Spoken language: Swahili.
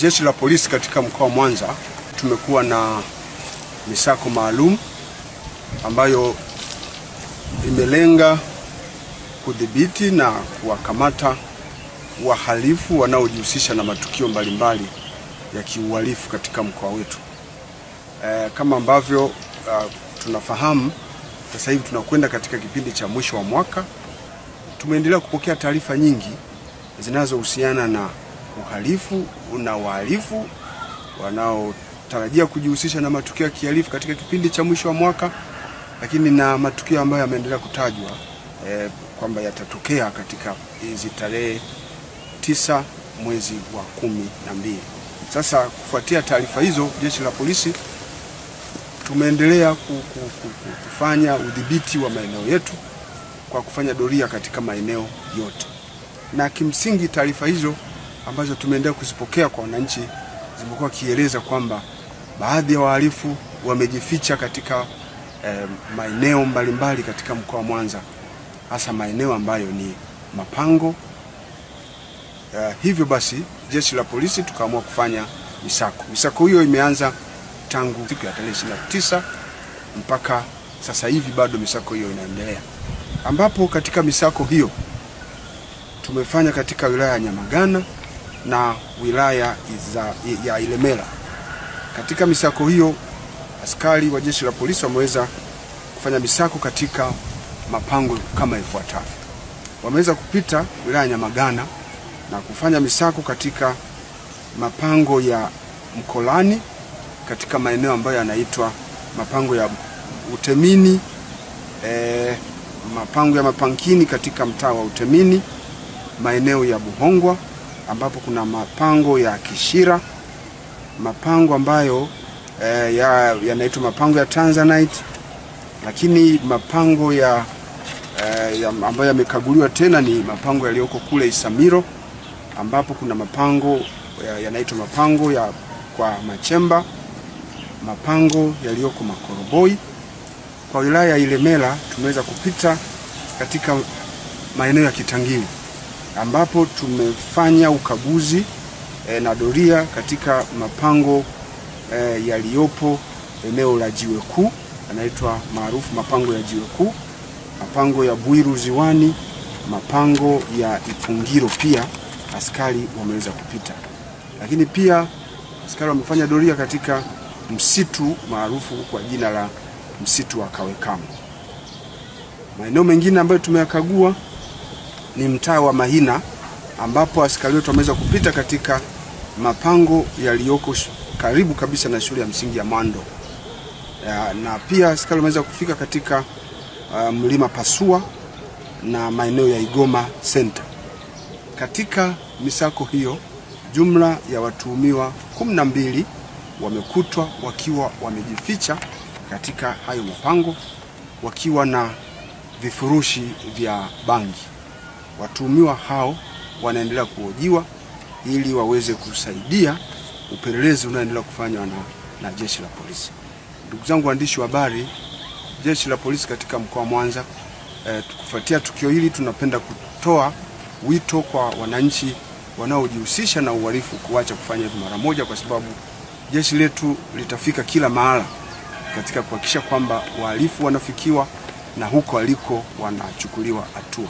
Jeshi la polisi katika mkoa wa Mwanza tumekuwa na misako maalum ambayo imelenga kudhibiti na kuwakamata wahalifu wanaojihusisha na matukio mbalimbali ya kiuhalifu katika mkoa wetu. Kama ambavyo tunafahamu, sasa hivi tunakwenda katika kipindi cha mwisho wa mwaka. Tumeendelea kupokea taarifa nyingi zinazohusiana na uhalifu na wahalifu wanaotarajia kujihusisha na matukio ya kihalifu katika kipindi cha mwisho wa mwaka, lakini na matukio ambayo yameendelea kutajwa kwamba yatatokea katika hizi tarehe 9 mwezi wa 12. Sasa kufuatia taarifa hizo, Jeshi la Polisi tumeendelea kufanya udhibiti wa maeneo yetu kwa kufanya doria katika maeneo yote. Na kimsingi taarifa hizo ambazo tumeendelea kuzipokea kwa wananchi zimekuwa kieleza kwamba baadhi ya wahalifu wamejificha katika maeneo mbalimbali katika mkoa wa Mwanza, hasa maeneo ambayo ni mapango. Hivyo basi Jeshi la Polisi tukaamua kufanya misako. Misako hiyo imeanza tangu siku ya tarehe 29 mpaka sasa hivi bado misako hiyo inaendelea. Ambapo katika misako hiyo tumefanya katika wilaya ya Nyamagana na wilaya ya Ilemela. Katika misako hiyo askari wa Jeshi la Polisi wameweza kufanya misako katika mapango kama ifuatavyo. Wameweza kupita wilaya ya Nyamagana na kufanya misako katika mapango ya Mkolani, katika maeneo ambayo yanaitwa mapango ya Utemini, mapango ya Mapankini katika mtaa wa Utemini, maeneo ya Buhongwa ambapo kuna mapango ya Kishira, mapango ambayo yanaitwa mapango ya Tanzanite, lakini mapango ambayo yamekaguliwa tena ni mapango yaliyoko kule Isamiro, ambapo kuna mapango yanaitwa mapango ya kwa Machemba, mapango yaliyoko Makoroboi. Kwa wilaya ya Ilemela tumeweza kupita katika maeneo ya Kitangili, ambapo tumefanya ukaguzi na doria katika mapango yaliyopo eneo la Jiwe Kuu, yanaitwa maarufu mapango ya Jiwe Kuu, mapango ya Bwiru Ziwani, mapango ya Ipungiro pia askari wameweza kupita. Lakini pia askari wamefanya doria katika msitu maarufu kwa jina la msitu wa Kawekamo. Maeneo mengine ambayo tumeyakagua ni mtaa wa Mahina, ambapo askari wetu wameweza kupita katika mapango yaliyoko karibu kabisa na shule ya msingi ya Mwando. Na pia askari wameweza kufika katika mlima Pasua na maeneo ya Igoma Center. Katika misako hiyo jumla ya watuhumiwa 12 wamekutwa wakiwa wamejificha katika hayo mapango wakiwa na vifurushi vya bangi. Watuhumiwa hao wanaendelea kuhojiwa ili waweze kusaidia upelelezi unaoendelea kufanywa na Jeshi la Polisi. Ndugu zangu waandishi wa habari, Jeshi la Polisi katika mkoa wa Mwanza, kufuatia tukio hili tunapenda kutoa wito kwa wananchi wanaojihusisha na uhalifu kuacha kufanya hivyo mara moja, kwa sababu jeshi letu litafika kila mahala katika kuhakikisha kwamba wahalifu wanafikiwa na huko aliko wanachukuliwa hatua.